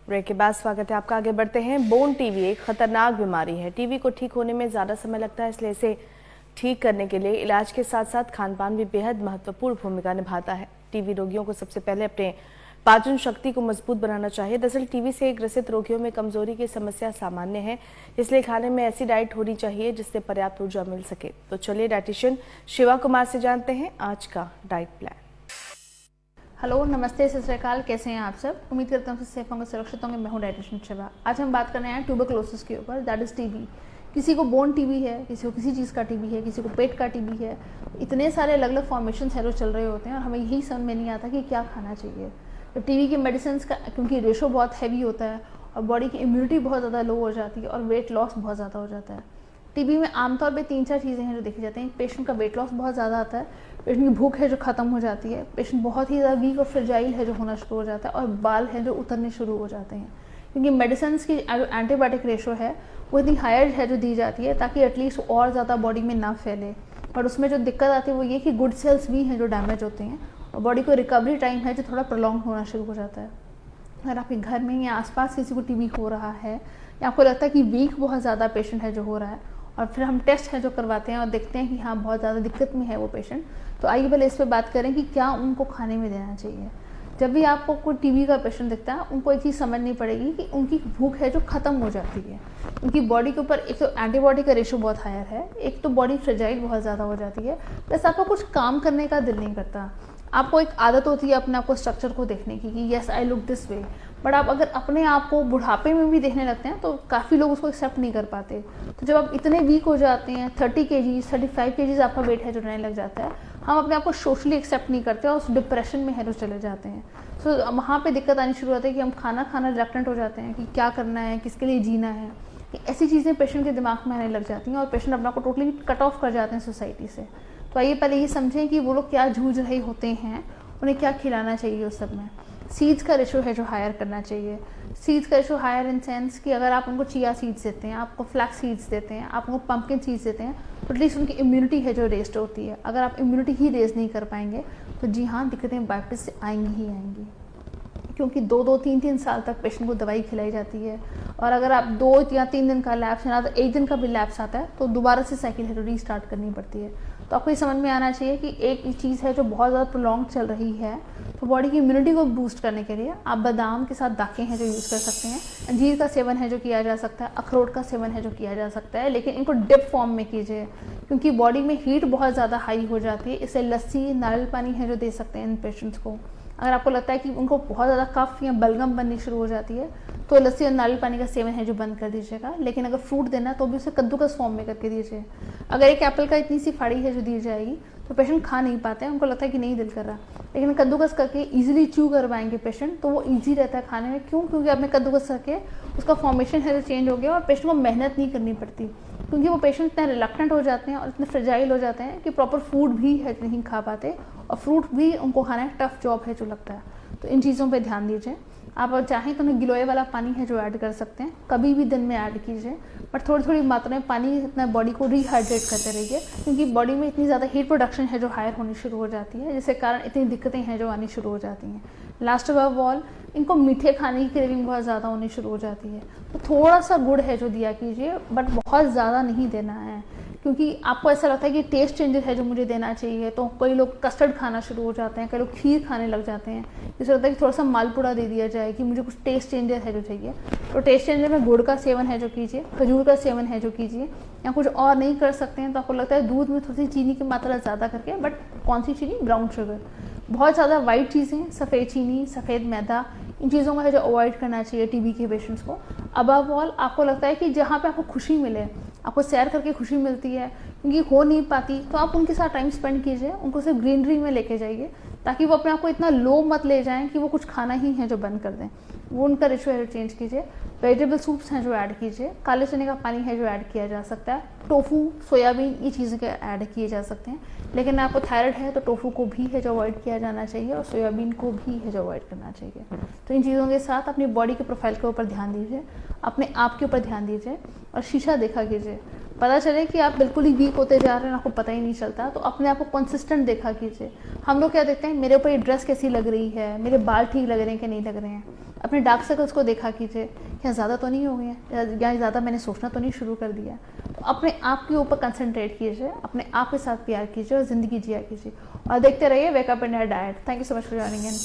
Break के बाद स्वागत है आपका। आगे बढ़ते हैं। बोन टीबी एक खतरनाक बीमारी है। टीबी को ठीक होने में ज़्यादा समय लगता है, इसलिए इसे ठीक करने के लिए इलाज के साथ साथ खान पान भी बेहद महत्वपूर्ण भूमिका निभाता है। टीबी रोगियों को सबसे पहले अपने पाचन शक्ति को मजबूत बनाना चाहिए। दरअसल टीबी से ग्रसित रोगियों में कमजोरी की समस्या सामान्य है, इसलिए खाने में ऐसी डाइट होनी चाहिए जिससे पर्याप्त ऊर्जा मिल सके। तो चलिए डाइटिशियन शिवा कुमार से जानते हैं आज का डाइट प्लान। हेलो, नमस्ते, सत श्री अकाल। कैसे हैं आप सब? उम्मीद करता हूँ सेफ होंगे, सुरक्षित होंगे। मैं हूँ डाइटिशियन शिवा। आज हम बात कर रहे हैं ट्यूबरकुलोसिस के ऊपर, दैट इज टीबी। किसी को बोन टीबी है, किसी को किसी चीज़ का टीबी है, किसी को पेट का टीबी है। इतने सारे अलग अलग फॉर्मेशन है जो चल रहे होते हैं और हमें यही समझ में नहीं आता कि क्या खाना चाहिए। तो टीबी की मेडिसिन का क्योंकि रेशो बहुत हैवी होता है और बॉडी की इम्यूनिटी बहुत ज़्यादा लो हो जाती है और वेट लॉस बहुत ज़्यादा हो जाता है। टीबी में आमतौर पे 3-4 चीज़ें हैं जो देखी जाती हैं। पेशेंट का वेट लॉस बहुत ज़्यादा आता है, पेशेंट की भूख है जो ख़त्म हो जाती है, पेशेंट बहुत ही ज़्यादा वीक और फ्रेजाइल है जो होना शुरू हो जाता है, और बाल हैं जो उतरने शुरू हो जाते हैं। क्योंकि मेडिसिन की जो एंटीबायोटिक रेशो है वो इतनी हायर है जो दी जाती है ताकि एटलीस्ट और ज़्यादा बॉडी में ना फैले। पर उसमें जो दिक्कत आती है वो ये कि गुड सेल्स भी हैं जो डैमेज होते हैं और बॉडी को रिकवरी टाइम है जो थोड़ा प्रोलॉन्ग होना शुरू हो जाता है। अगर आपके घर में या आसपास किसी को टीबी हो रहा है या आपको लगता है कि वीक बहुत ज़्यादा पेशेंट है जो हो रहा है, और फिर हम टेस्ट है जो करवाते हैं और देखते हैं कि हाँ बहुत ज़्यादा दिक्कत में है वो पेशेंट, तो आइए पहले इस पर बात करें कि क्या उनको खाने में देना चाहिए। जब भी आपको कोई टीबी का पेशेंट दिखता है, उनको एक चीज़ समझनी पड़ेगी कि उनकी भूख है जो ख़त्म हो जाती है। उनकी बॉडी के ऊपर एक तो एंटीबॉडी का रेशो बहुत हायर है, एक तो बॉडी फ्रेजाइल बहुत ज़्यादा हो जाती है, प्लस आपको कुछ काम करने का दिल नहीं करता। आपको एक आदत होती है अपने आपको स्ट्रक्चर को देखने की कि yes I look this way, but आप अगर अपने आप को बुढ़ापे में भी देखने लगते हैं तो काफ़ी लोग उसको एक्सेप्ट नहीं कर पाते। तो जब आप इतने वीक हो जाते हैं, 30 kg 35 kg आपका वेट है जो रहने लग जाता है, हम अपने आप को सोशली एक्सेप्ट नहीं करते और उस डिप्रेशन में है जो चले जाते हैं। सो वहाँ पे दिक्कत आनी शुरू होती है कि हम खाना खाना रिलक्टेंट हो जाते हैं कि क्या करना है, किसके लिए जीना है। ऐसी चीज़ें पेशेंट के दिमाग में आने लग जाती हैं और पेशेंट अपना को टोटली कट ऑफ कर जाते हैं सोसाइटी से। तो आइए पहले ये समझें कि वो लोग क्या जूझ रहे होते हैं, उन्हें क्या खिलाना चाहिए उस सब में। सीड्स का रेशो है जो हायर करना चाहिए। सीड्स का रेशो हायर इन सेंस कि अगर आप उनको चिया सीड्स देते हैं, आपको फ्लैक्स सीड्स देते हैं, आप उनको पंपकिन सीड्स देते हैं, तो एटलीस्ट उनकी इम्यूनिटी है जो रेस्ट होती है। अगर आप इम्यूनिटी ही रेज नहीं कर पाएंगे तो जी हाँ, दिक्कतें वापस से आएंगी ही आएंगी, क्योंकि 2-2 3-3 साल तक पेशेंट को दवाई खिलाई जाती है। और अगर आप 2 या 3 दिन का लैप्स या तो 1 दिन का भी लैप्स आता है तो दोबारा से साइकिल है जो रीस्टार्ट करनी पड़ती है। तो आपको ये समझ में आना चाहिए कि एक चीज़ है जो बहुत ज़्यादा प्रोलॉन्ग चल रही है, तो बॉडी की इम्यूनिटी को बूस्ट करने के लिए आप बादाम के साथ दाखें हैं जो यूज़ कर सकते हैं, अंजीर का सेवन है जो किया जा सकता है, अखरोट का सेवन है जो किया जा सकता है, लेकिन इनको डिप फॉर्म में कीजिए क्योंकि बॉडी में हीट बहुत ज़्यादा हाई हो जाती है। इससे लस्सी, नारियल पानी है जो दे सकते हैं इन पेशेंट्स को। अगर आपको लगता है कि उनको बहुत ज़्यादा कफ या बलगम बननी शुरू हो जाती है तो लस्सी और नारियल पानी का सेवन है जो बंद कर दीजिएगा। लेकिन अगर फ्रूट देना है तो भी उसे कद्दूकस फॉर्म में करके दीजिए। अगर एक एप्पल का इतनी सी फाड़ी है जो दी जाएगी तो पेशेंट खा नहीं पाते हैं, उनको लगता है कि नहीं दिल कर रहा, लेकिन कद्दूकस करके इजीली च्यू करवाएंगे पेशेंट तो वो ईजी रहता है खाने में। क्यों? क्योंकि आपने कद्दूकस करके उसका फॉर्मेशन है जो चेंज हो गया और पेशेंट को मेहनत नहीं करनी पड़ती। क्योंकि वो पेशेंट इतने रिलक्टेंट हो जाते हैं और इतने फ्रेजाइल हो जाते हैं कि प्रॉपर फूड भी है नहीं खा पाते और फ्रूट भी उनको खाना एक टफ जॉब है जो लगता है। तो इन चीज़ों पे ध्यान दीजिए। आप चाहें तो उन्हें गिलोय वाला पानी है जो ऐड कर सकते हैं, कभी भी दिन में ऐड कीजिए, बट थोड़ी थोड़ी मात्रा में पानी अपना बॉडी को रिहाइड्रेट करते रहिए, क्योंकि बॉडी में इतनी ज़्यादा हीट प्रोडक्शन है जो हायर होनी शुरू हो जाती है, जिसके कारण इतनी दिक्कतें हैं जो आनी शुरू हो जाती हैं। लास्ट ऑफ ऑल, इनको मीठे खाने की क्रेविंग बहुत ज़्यादा होनी शुरू हो जाती है, तो थोड़ा सा गुड़ है जो दिया कीजिए, बट बहुत ज़्यादा नहीं देना है। क्योंकि आपको ऐसा लगता है कि टेस्ट चेंजर है जो मुझे देना चाहिए, तो कई लोग कस्टर्ड खाना शुरू हो जाते हैं, कई लोग खीर खाने लग जाते हैं। जैसे लगता है कि थोड़ा सा मालपुड़ा दे दिया जाए कि मुझे कुछ टेस्ट चेंजर है जो चाहिए, तो टेस्ट चेंजर में गुड़ का सेवन है जो कीजिए, खजूर का सेवन है जो कीजिए, या कुछ और नहीं कर सकते हैं तो आपको लगता है दूध में थोड़ी सी चीनी की मात्रा ज़्यादा करके, बट कौन सी चीनी? Brown sugar. बहुत ज़्यादा वाइट चीज़ें, सफ़ेद चीनी, सफ़ेद मैदा, इन चीज़ों को है जो अवॉइड करना चाहिए टीबी के पेशेंट्स को। अबव ऑल, आपको लगता है कि जहाँ पे आपको खुशी मिले, आपको सैर करके खुशी मिलती है, क्योंकि हो नहीं पाती, तो आप उनके साथ टाइम स्पेंड कीजिए, उनको सिर्फ ग्रीनरी में लेके जाइए ताकि वो अपने आप को इतना लो मत ले जाएं कि वो कुछ खाना ही है जो बंद कर दें। वो उनका रेशो है जो चेंज कीजिए। वेजिटेबल सूप्स हैं जो ऐड कीजिए, काले चने का पानी है जो ऐड किया जा सकता है, टोफू, सोयाबीन, ये चीज़ें के ऐड किए जा सकते हैं। लेकिन आपको थायराइड है तो टोफू को भी है जो अवॉइड किया जाना चाहिए और सोयाबीन को भी है जो अवॉइड करना चाहिए। तो इन चीज़ों के साथ अपनी बॉडी के प्रोफाइल के ऊपर ध्यान दीजिए, अपने आप के ऊपर ध्यान दीजिए और शीशा देखा कीजिए। पता चले कि आप बिल्कुल ही वीक होते जा रहे हैं, आपको पता ही नहीं चलता, तो अपने आप को कंसिस्टेंट देखा कीजिए। हम लोग क्या देखते हैं, मेरे ऊपर ये ड्रेस कैसी लग रही है, मेरे बाल ठीक लग रहे हैं कि नहीं लग रहे हैं। अपने डार्क सर्कल्स को देखा कीजिए, क्या ज़्यादा तो नहीं हो गए हैं या ज़्यादा मैंने सोचना तो नहीं शुरू कर दिया। तो अपने आप के ऊपर कंसंट्रेट कीजिए, अपने आप के साथ प्यार कीजिए और ज़िंदगी जिया कीजिए और देखते रहिए wake up India diet. Thank you so much for joining in.